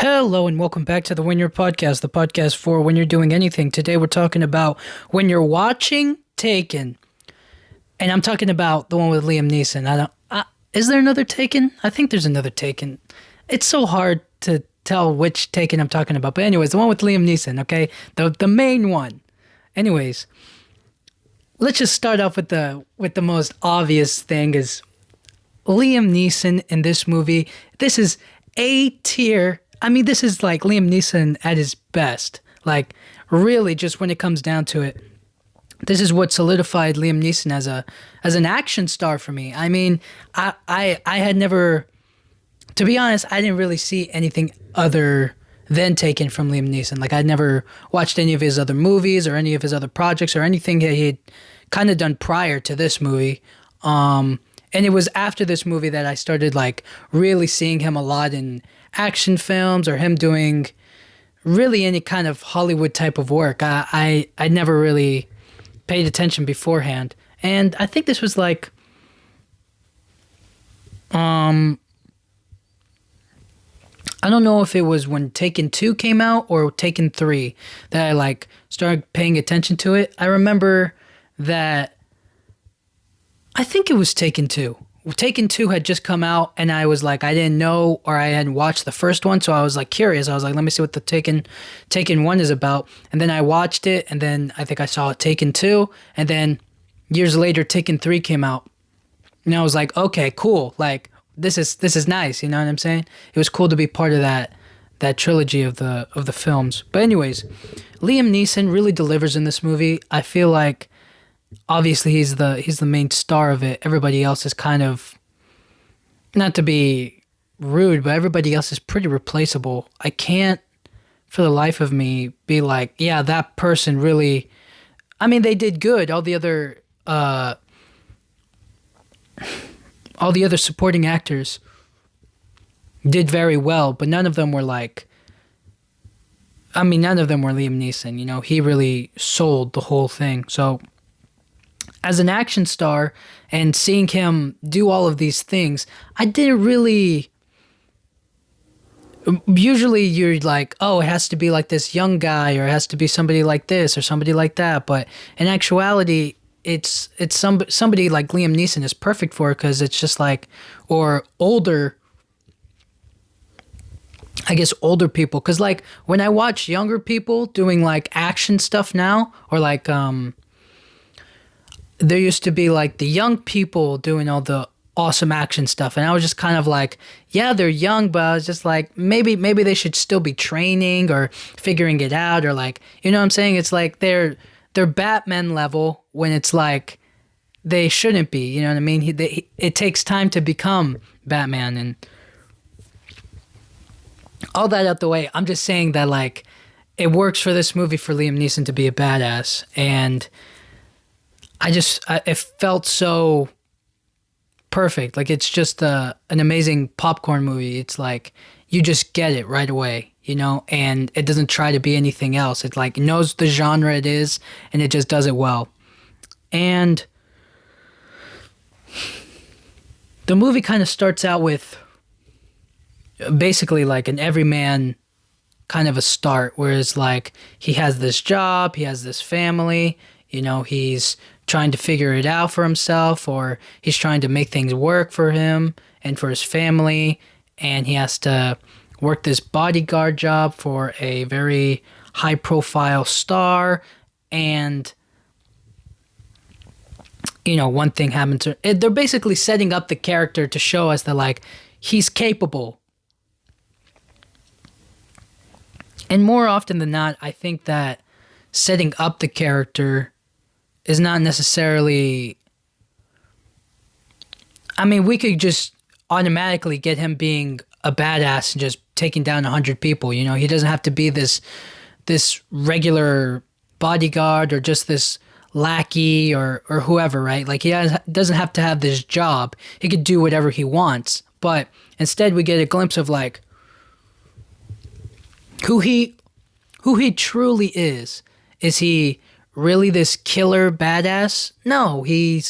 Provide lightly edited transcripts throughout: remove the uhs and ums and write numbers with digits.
Hello and welcome back to the When You're Podcast, the podcast for when you're doing anything. Today we're talking about when you're watching Taken, and I'm talking about the one with Liam Neeson. Is there another Taken? I think there's another Taken. It's so hard to tell which Taken I'm talking about, but anyways, the one with Liam Neeson. Okay, the main one. Anyways, let's just start off with the most obvious thing is Liam Neeson in this movie. This is A tier. I mean, this is like Liam Neeson at his best. Like, really, just when it comes down to it, this is what solidified Liam Neeson as an action star for me. I mean, I had never, to be honest, I didn't really see anything other than Taken from Liam Neeson. Like, I'd never watched any of his other movies or any of his other projects or anything that he had kind of done prior to this movie. And it was after this movie that I started like really seeing him a lot in action films or him doing really any kind of Hollywood type of work. I never really paid attention beforehand. And I think this was like I don't know if it was when Taken 2 came out or Taken 3 that I like started paying attention to it. I remember that I think it was Taken 2. Taken 2 had just come out, and I was like, I didn't know, or I hadn't watched the first one, so I was like curious. I was like, let me see what the Taken 1 is about. And then I watched it, and then I think I saw Taken 2, and then years later, Taken 3 came out. And I was like, okay, cool. Like, this is nice, you know what I'm saying? It was cool to be part of that trilogy of the films. But anyways, Liam Neeson really delivers in this movie. I feel like obviously he's the main star of it. Everybody else is kind of, not to be rude, but everybody else is pretty replaceable. I can't for the life of me be like, yeah, that person really, I mean, they did good. All the other supporting actors did very well, but none of them were like, I mean, none of them were Liam Neeson, you know. He really sold the whole thing. So as an action star and seeing him do all of these things, I didn't really. Usually you're like, oh, it has to be like this young guy, or it has to be somebody like this or somebody like that. But in actuality, it's somebody like Liam Neeson is perfect for it, because it's just like, or older, I guess older people. Because like when I watch younger people doing like action stuff now, or like there used to be like the young people doing all the awesome action stuff, and I was just kind of like, yeah, they're young, but I was just like, maybe they should still be training or figuring it out, or like, you know what I'm saying? It's like they're Batman level when it's like they shouldn't be, you know what I mean? It takes time to become Batman, and all that out the way. I'm just saying that like it works for this movie for Liam Neeson to be a badass, and it felt so perfect. Like, it's just an amazing popcorn movie. It's like you just get it right away, you know, and it doesn't try to be anything else. It like knows the genre it is, and it just does it well. And the movie kind of starts out with basically like an everyman kind of a start, whereas like he has this job, he has this family, you know, he's trying to figure it out for himself, or he's trying to make things work for him and for his family, and he has to work this bodyguard job for a very high profile star, and you know, one thing happens to they're basically setting up the character to show us that like he's capable. And more often than not, I think that setting up the character is not necessarily, I mean, we could just automatically get him being a badass and just taking down 100 people, you know? He doesn't have to be this regular bodyguard or just this lackey or whoever, right? Like, doesn't have to have this job. He could do whatever he wants. But instead we get a glimpse of like who he truly is. Is he really this killer badass? No, he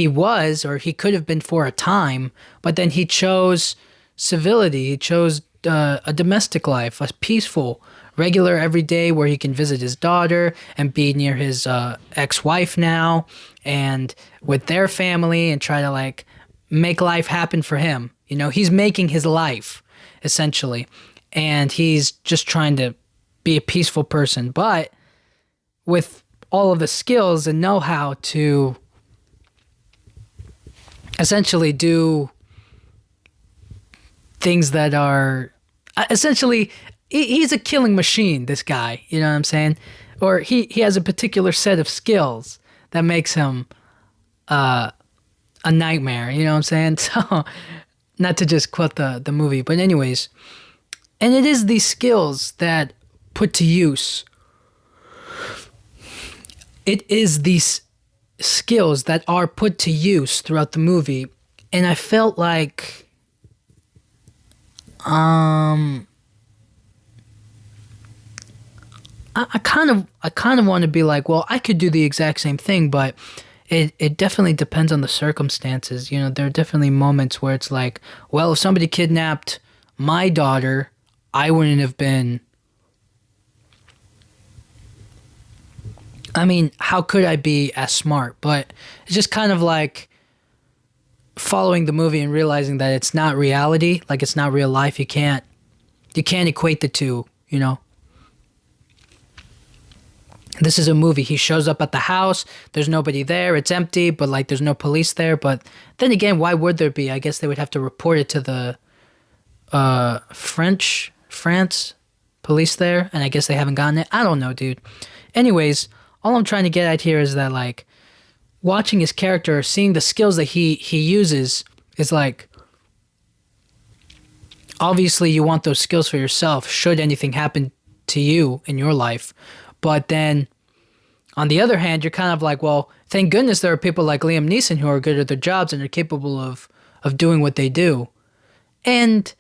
was, or he could have been for a time, but then he chose civility. He chose a domestic life, a peaceful, regular everyday where he can visit his daughter and be near his ex-wife now and with their family and try to like make life happen for him. You know, he's making his life essentially, and he's just trying to be a peaceful person, but with all of the skills and know-how to essentially do things that are essentially he's a killing machine, this guy, you know what I'm saying? Or he has a particular set of skills that makes him a nightmare, you know what I'm saying? So not to just quote the movie, but anyways, and it is these skills that put to use. It is these skills that are put to use throughout the movie, and I felt like I kind of want to be like, well, I could do the exact same thing, but it definitely depends on the circumstances. You know, there are definitely moments where it's like, well, if somebody kidnapped my daughter, I wouldn't have been. I mean, how could I be as smart? But it's just kind of like following the movie and realizing that it's not reality, like it's not real life. You can't equate the two, you know. This is a movie. He shows up at the house. There's nobody there. It's empty, but like there's no police there. But then again, why would there be? I guess they would have to report it to the France police there, and I guess they haven't gotten it. I don't know, dude. Anyways, all I'm trying to get at here is that like watching his character, seeing the skills that he uses is like, obviously you want those skills for yourself should anything happen to you in your life. But then on the other hand, you're kind of like, well, thank goodness there are people like Liam Neeson who are good at their jobs and are capable of doing what they do. And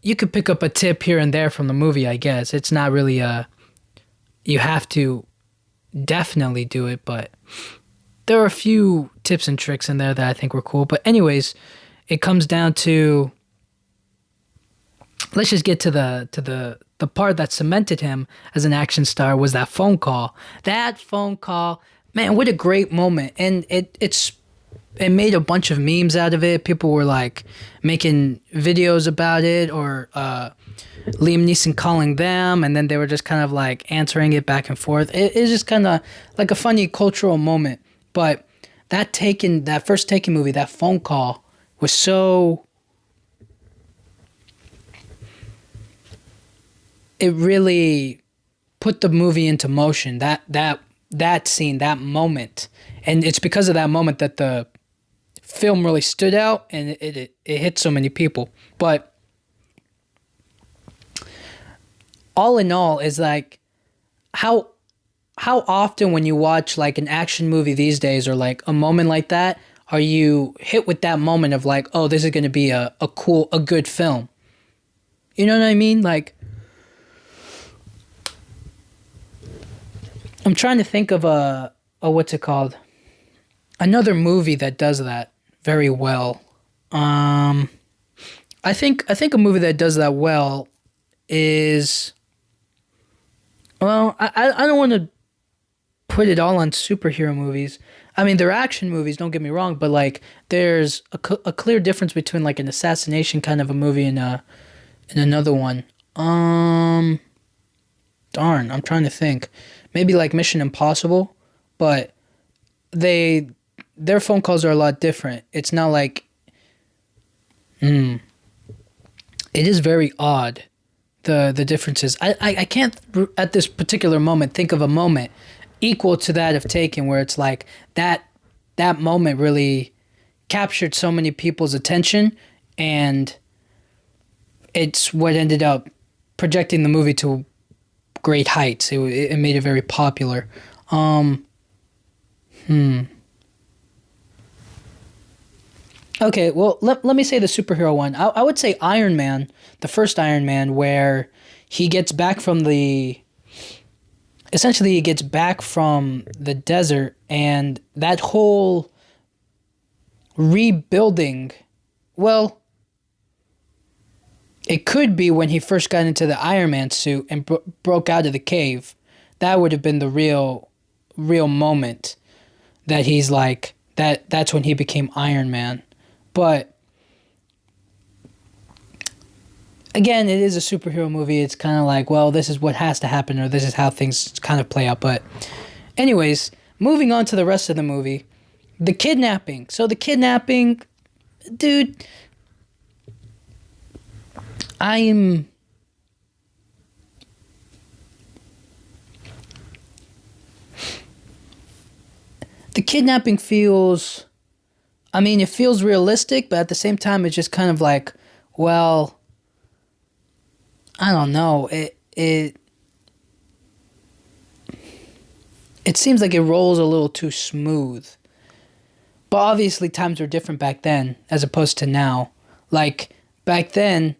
you could pick up a tip here and there from the movie, I guess. It's not really you have to definitely do it, but there are a few tips and tricks in there that I think were cool. But anyways, it comes down to, let's just get to the part that cemented him as an action star was that phone call. That phone call, man, what a great moment. And it made a bunch of memes out of it. People were like making videos about it, or Liam Neeson calling them, and then they were just kind of like answering it back and forth. It's just kind of like a funny cultural moment. But that first Taken movie, that phone call was so, it really put the movie into motion. That scene, that moment, and it's because of that moment that the film really stood out and it hit so many people. But all in all, is like how often when you watch like an action movie these days, or like a moment like that, are you hit with that moment of like, oh, this is going to be a good film? You know what I mean? Like, I'm trying to think of a what's it called? Another movie that does that very well. I think a movie that does that well is, well, I don't want to put it all on superhero movies. I mean, they're action movies, don't get me wrong, but like there's a clear difference between like an assassination kind of a movie and another one. Darn, I'm trying to think. Maybe like Mission Impossible, but their phone calls are a lot different. It's not like, it is very odd, the differences. I can't at this particular moment think of a moment equal to that of Taken, where it's like that moment really captured so many people's attention, and it's what ended up projecting the movie to great heights. It made it very popular. Okay, well, let me say the superhero one. I would say Iron Man, the first Iron Man, where he gets back from essentially he gets back from the desert, and that whole rebuilding, well, it could be when he first got into the Iron Man suit and broke out of the cave. That would have been the real moment that he's like, that's when he became Iron Man. But again, it is a superhero movie. It's kind of like, well, this is what has to happen, or this is how things kind of play out. But anyways, moving on to the rest of the movie, the kidnapping. So the kidnapping, dude, the kidnapping feels, I mean, it feels realistic, but at the same time, it's just kind of like, well, I don't know. It seems like it rolls a little too smooth. But obviously times were different back then as opposed to now. Like, back then,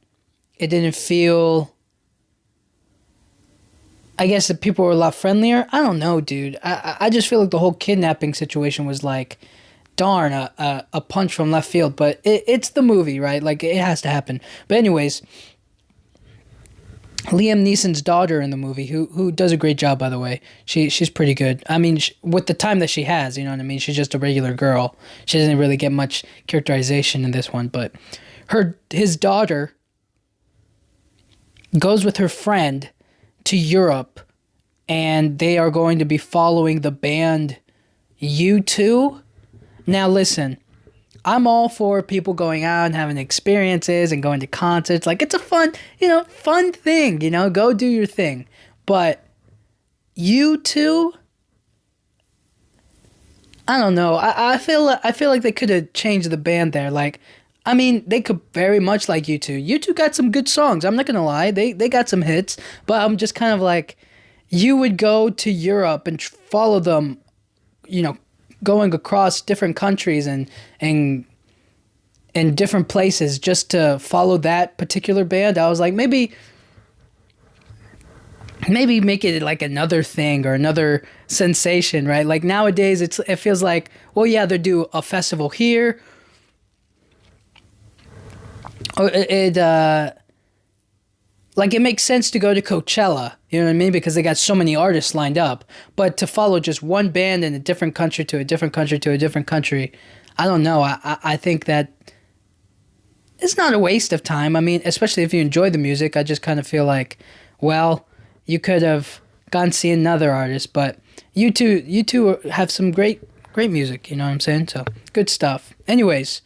it didn't feel... I guess that people were a lot friendlier. I don't know, dude. I just feel like the whole kidnapping situation was like, darn, a punch from left field. But it's the movie, right? Like, it has to happen. But anyways, Liam Neeson's daughter in the movie, who does a great job, by the way. She's pretty good. I mean, with the time that she has, you know what I mean? She's just a regular girl. She doesn't really get much characterization in this one. But his daughter goes with her friend to Europe, and they are going to be following the band U2. Now listen, I'm all for people going out and having experiences and going to concerts. Like, it's a fun thing, go do your thing. But U2, I don't know. I feel like they could have changed the band there. Like, I mean, they could very much like U2. U2 got some good songs. I'm not going to lie. They got some hits. But I'm just kind of like, you would go to Europe and follow them, going across different countries and different places just to follow that particular band. I was like, maybe make it like another thing or another sensation, right? Like nowadays, it feels like, well, yeah, they do a festival here. It makes sense to go to Coachella, you know what I mean? Because they got so many artists lined up. But to follow just one band in a different country to a different country to a different country, I don't know. I think that it's not a waste of time. I mean, especially if you enjoy the music, I just kind of feel like, well, you could have gone see another artist. But you two have some great music, you know what I'm saying? So, good stuff. Anyways,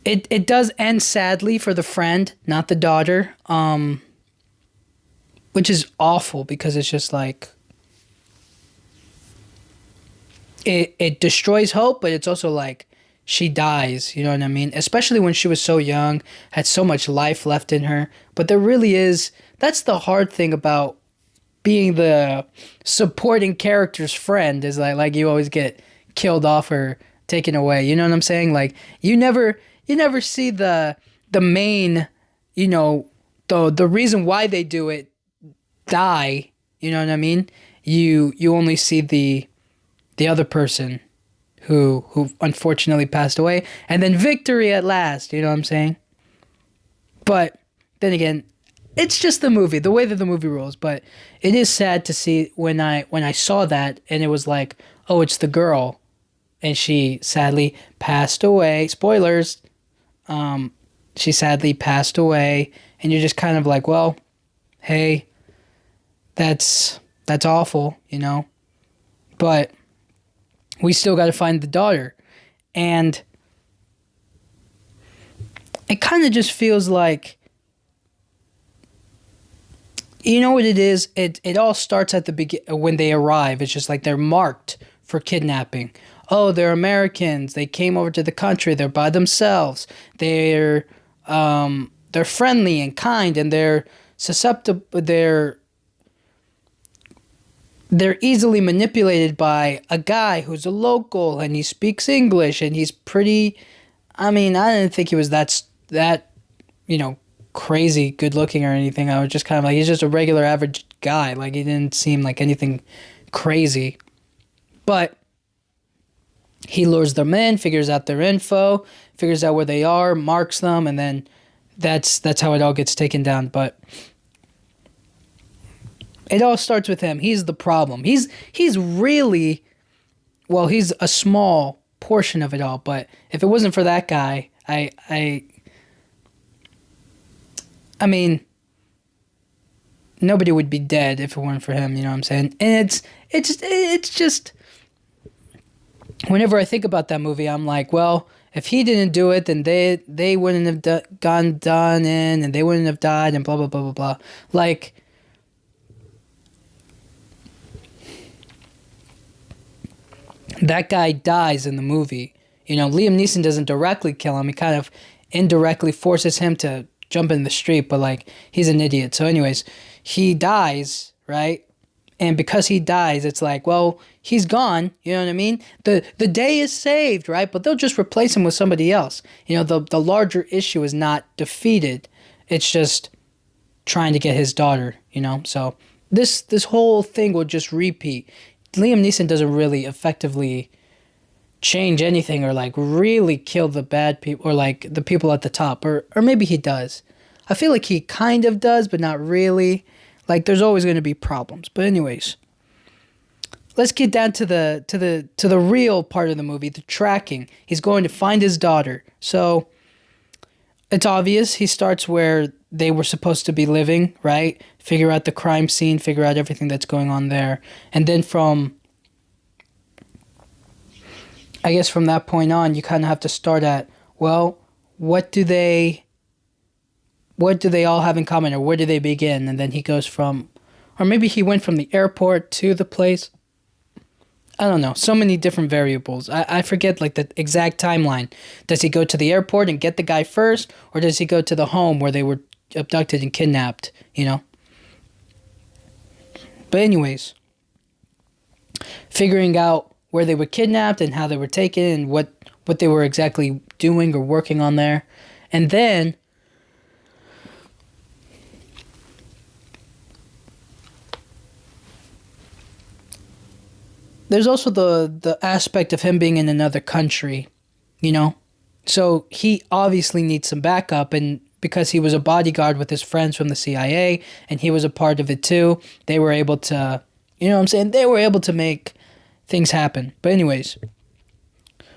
It does end sadly for the friend, not the daughter, which is awful because it's just like it destroys hope, but it's also like she dies, you know what I mean? Especially when she was so young, had so much life left in her. But there really is, that's the hard thing about being the supporting character's friend, is like you always get killed off or taken away. You know what I'm saying? Like you never see the main, the reason why they do it die. You know what I mean? You only see the other person who unfortunately passed away, and then victory at last. You know what I'm saying? But then again, it's just the movie, the way that the movie rolls. But it is sad to see when I saw that, and it was like, oh, it's the girl, and she sadly passed away. Spoilers. She sadly passed away, and you're just kind of like, well, hey, that's awful, but we still got to find the daughter. And it kind of just feels like, you know what it is? It all starts at the when they arrive. It's just like they're marked for kidnapping. Oh, they're Americans. They came over to the country. They're by themselves. They're friendly and kind, and they're susceptible. They're easily manipulated by a guy who's a local, and he speaks English, and he's pretty. I mean, I didn't think he was that crazy good looking or anything. I was just kind of like, he's just a regular average guy. Like, he didn't seem like anything crazy, but he lures them in, figures out their info, figures out where they are, marks them, and then that's how it all gets taken down. But it all starts with him. He's the problem. He's really, well, he's a small portion of it all. But if it wasn't for that guy, I mean, nobody would be dead if it weren't for him. You know what I'm saying? And it's just. Whenever I think about that movie, I'm like, well, if he didn't do it, then they wouldn't have gone done in, and they wouldn't have died, and blah blah blah blah blah. Like, that guy dies in the movie. You know, Liam Neeson doesn't directly kill him. He kind of indirectly forces him to jump in the street, but like, he's an idiot. So anyways, he dies, right? And because he dies, it's like, well, he's gone. You know what I mean? The day is saved, right? But they'll just replace him with somebody else. You know, the larger issue is not defeated. It's just trying to get his daughter, you know? So this whole thing will just repeat. Liam Neeson doesn't really effectively change anything or like really kill the bad people or like the people at the top. Or maybe he does. I feel like he kind of does, but not really. Like, there's always going to be problems. But anyways, let's get down to the real part of the movie, the tracking. He's going to find his daughter. So it's obvious. He starts where they were supposed to be living, right? Figure out the crime scene, figure out everything that's going on there. And then from that point on, you kind of have to start at, well, what do they all have in common, or where do they begin? And then he goes from, or maybe he went from the airport to the place. I don't know. So many different variables. I forget like the exact timeline. Does he go to the airport and get the guy first, or does he go to the home where they were abducted and kidnapped, you know? But anyways, figuring out where they were kidnapped and how they were taken and what they were exactly doing or working on there. And then there's also the aspect of him being in another country, you know? So he obviously needs some backup, and because he was a bodyguard with his friends from the CIA, and he was a part of it too, they were able to, you know what I'm saying? They were able to make things happen. But anyways,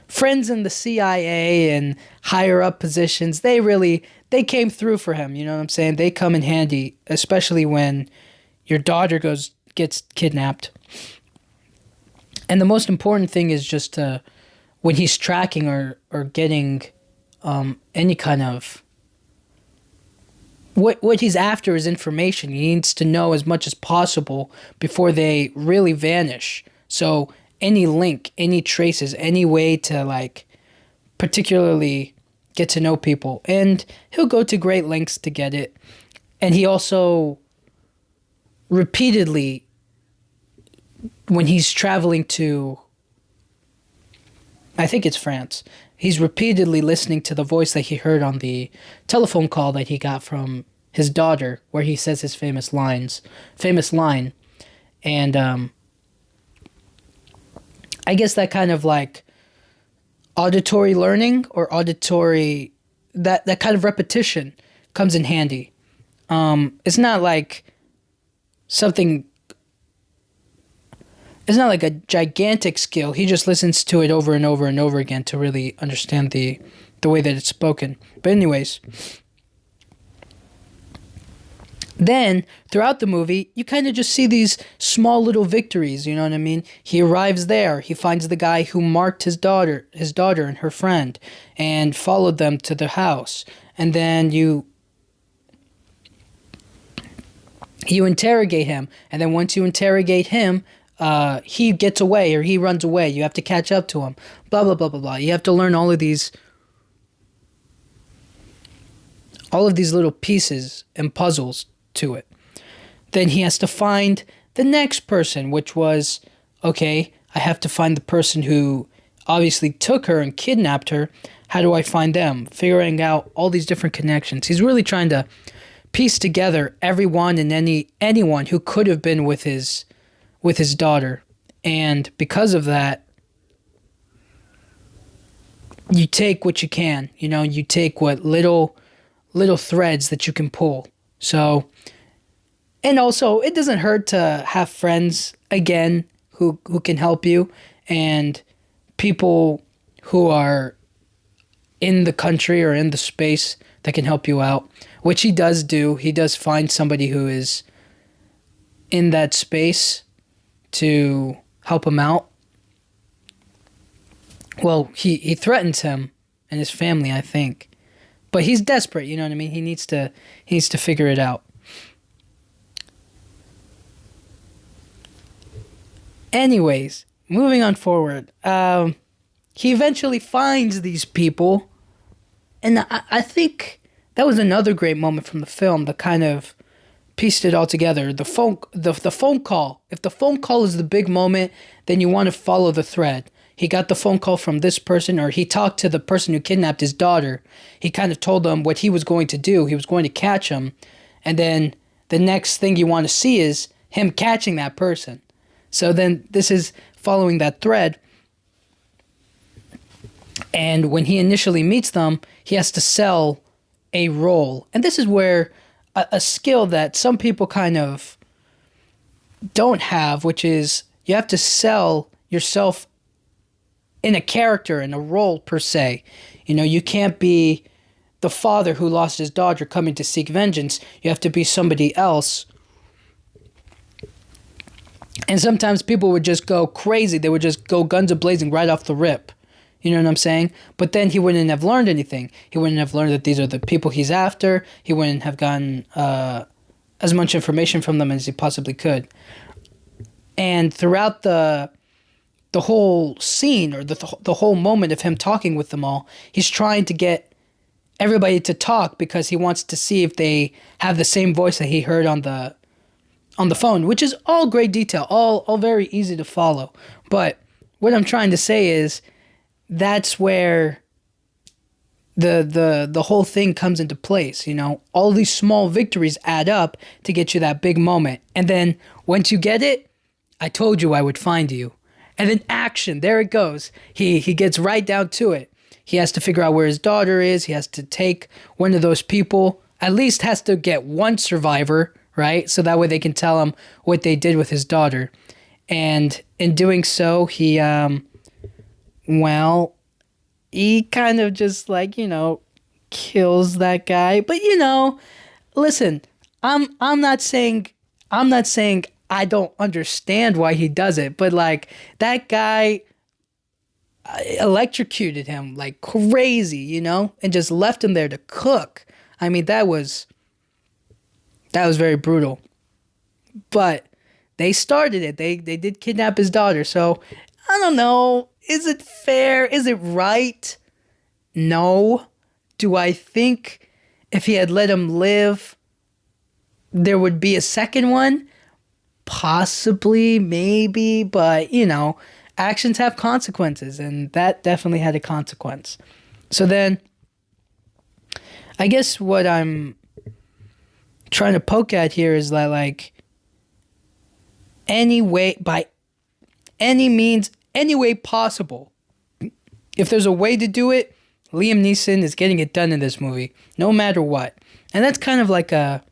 friends in the CIA and higher up positions, they came through for him, you know what I'm saying? They come in handy, especially when your daughter gets kidnapped. And the most important thing is just to, when he's tracking or getting any kind of, what he's after is information. He needs to know as much as possible before they really vanish. So any link, any traces, any way to like particularly get to know people. And he'll go to great lengths to get it. And he also repeatedly, when he's traveling to, I think it's France, he's repeatedly listening to the voice that he heard on the telephone call that he got from his daughter, where he says his famous line. And I guess that kind of like auditory learning or auditory, that kind of repetition comes in handy. It's not like something, it's not like a gigantic skill. He just listens to it over and over and over again to really understand the way that it's spoken. But anyways, then throughout the movie, you kind of just see these small little victories, you know what I mean? He arrives there, he finds the guy who marked his daughter and her friend, and followed them to the house. And then you interrogate him, and then once you interrogate him, he gets away or he runs away. You have to catch up to him. Blah, blah, blah, blah, blah. You have to learn all of these little pieces and puzzles to it. Then he has to find the next person, which was, okay, I have to find the person who obviously took her and kidnapped her. How do I find them? Figuring out all these different connections. He's really trying to piece together everyone and anyone who could have been with his daughter. And because of that, you take what you can, you know, you take what little little threads that you can pull. So, and also it doesn't hurt to have friends again who can help you, and people who are in the country or in the space that can help you out, which he does do. He does find somebody who is in that space to help him out. Well, he threatens him and his family, I think. But he's desperate, you know what I mean? He needs to figure it out. Anyways, moving on forward. He eventually finds these people, and I think that was another great moment from the film that kind of pieced it all together. The phone call. If the phone call is the big moment, then you want to follow the thread. He got the phone call from this person, or he talked to the person who kidnapped his daughter. He kind of told them what he was going to do. He was going to catch him. And then the next thing you want to see is him catching that person. So then this is following that thread. And when he initially meets them, he has to sell a role. And this is where a skill that some people kind of don't have, which is you have to sell yourself in a character, in a role per se. You know, you can't be the father who lost his daughter coming to seek vengeance. You have to be somebody else. And sometimes people would just go crazy. They would just go guns a-blazing right off the rip. You know what I'm saying? But then he wouldn't have learned anything. He wouldn't have learned that these are the people he's after. He wouldn't have gotten as much information from them as he possibly could. And throughout the whole scene, or the whole moment of him talking with them all, he's trying to get everybody to talk because he wants to see if they have the same voice that he heard on the phone, which is all great detail, all very easy to follow. But what I'm trying to say is that's where the whole thing comes into place, you know? All these small victories add up to get you that big moment. And then once you get it, I told you I would find you. And then action, there it goes. He gets right down to it. He has to figure out where his daughter is. He has to take one of those people, at least has to get one survivor, right? So that way they can tell him what they did with his daughter. And in doing so, he kind of just like, you know, kills that guy. But, you know, listen, I'm not saying I don't understand why he does it, but like that guy electrocuted him like crazy, you know, and just left him there to cook. I mean, that was very brutal. But they started it. They did kidnap his daughter. So I don't know. Is it fair? Is it right? No. Do I think if he had let him live, there would be a second one? Possibly, maybe, but, you know, actions have consequences, and that definitely had a consequence. So then, I guess what I'm trying to poke at here is that, like, any way, by any means, any way possible, if there's a way to do it, Liam Neeson is getting it done in this movie, no matter what. And that's kind of like a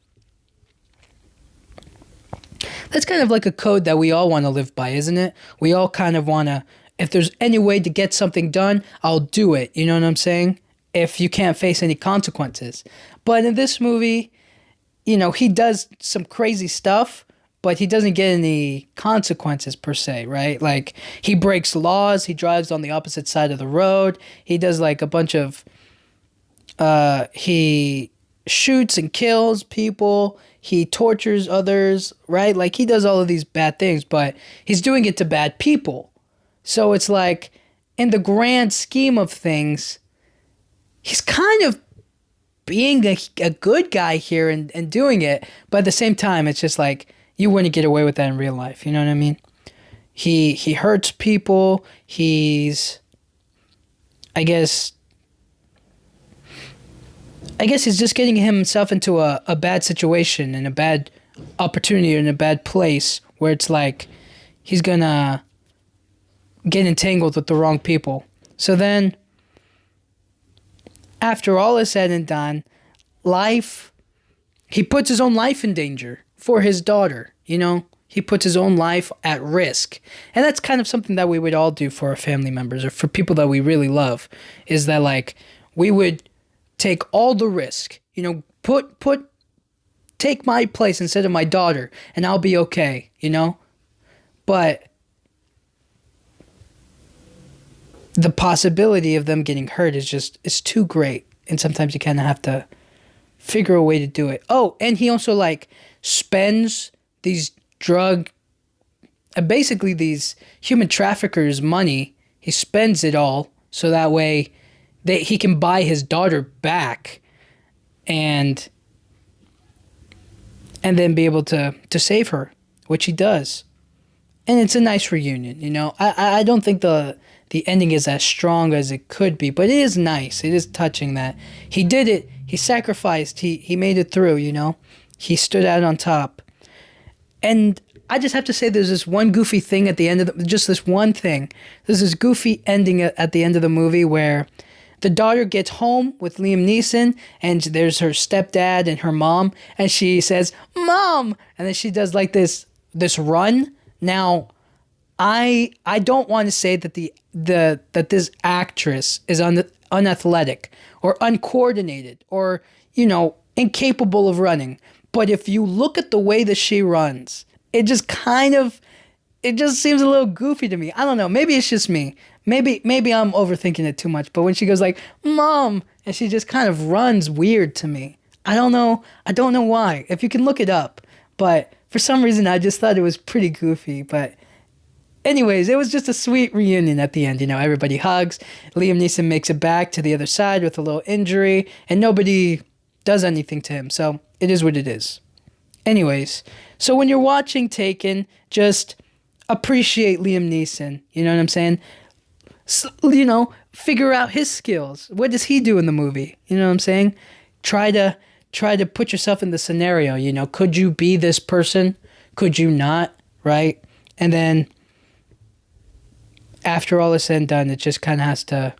code that we all want to live by, isn't it? We all kind of want to, if there's any way to get something done, I'll do it. You know what I'm saying? If you can't face any consequences. But in this movie, you know, he does some crazy stuff, but he doesn't get any consequences per se, right? Like, he breaks laws, he drives on the opposite side of the road, he does like a bunch of, he shoots and kills people, he tortures others, right? Like, he does all of these bad things, but he's doing it to bad people. So it's like, in the grand scheme of things, he's kind of being a good guy here and doing it, but at the same time, it's just like, you wouldn't get away with that in real life, you know what I mean? He hurts people, he's, I guess he's just getting himself into a bad situation and a bad opportunity in a bad place where it's like he's gonna get entangled with the wrong people. So then, after all is said and done, life, he puts his own life in danger for his daughter, you know? He puts his own life at risk. And that's kind of something that we would all do for our family members or for people that we really love, is that like we would take all the risk, you know, take my place instead of my daughter and I'll be okay, you know? But the possibility of them getting hurt is too great. And sometimes you kind of have to figure a way to do it. Oh, and he also like spends these basically these human traffickers' money. He spends it all so that way he can buy his daughter back and then be able to save her, which he does. And it's a nice reunion, you know. I don't think the ending is as strong as it could be, but it is nice. It is touching that he did it. He sacrificed. He made it through, you know. He stood out on top. And I just have to say there's this one goofy thing at the end of just this one thing. There's this goofy ending at the end of the movie where the daughter gets home with Liam Neeson and there's her stepdad and her mom and she says, "Mom!" And then she does like this run. Now, I don't want to say that that this actress is unathletic or uncoordinated or, you know, incapable of running. But if you look at the way that she runs, it just seems a little goofy to me. I don't know. Maybe it's just me. Maybe I'm overthinking it too much. But when she goes like, "Mom," and she just kind of runs weird to me. I don't know why. If you can look it up. But for some reason, I just thought it was pretty goofy. But anyways, it was just a sweet reunion at the end. You know, everybody hugs. Liam Neeson makes it back to the other side with a little injury. And nobody does anything to him. So it is what it is. Anyways, so when you're watching Taken, just appreciate Liam Neeson. You know what I'm saying? So, you know, figure out his skills. What does he do in the movie? You know what I'm saying? Try to put yourself in the scenario. You know, could you be this person? Could you not? Right? And then after all is said and done, it just kind of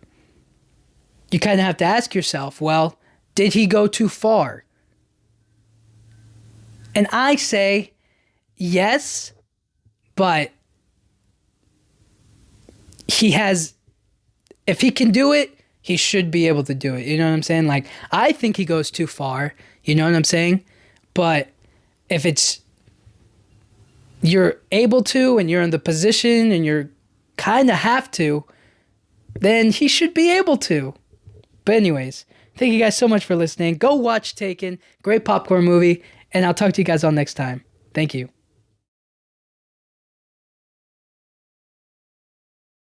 you kind of have to ask yourself, well, did he go too far? And I say yes, but if he can do it, he should be able to do it. You know what I'm saying? Like, I think he goes too far. You know what I'm saying? But if you're able to and you're in the position and you're kind of have to, then he should be able to. But anyways, thank you guys so much for listening. Go watch Taken. Great popcorn movie. And I'll talk to you guys all next time. Thank you.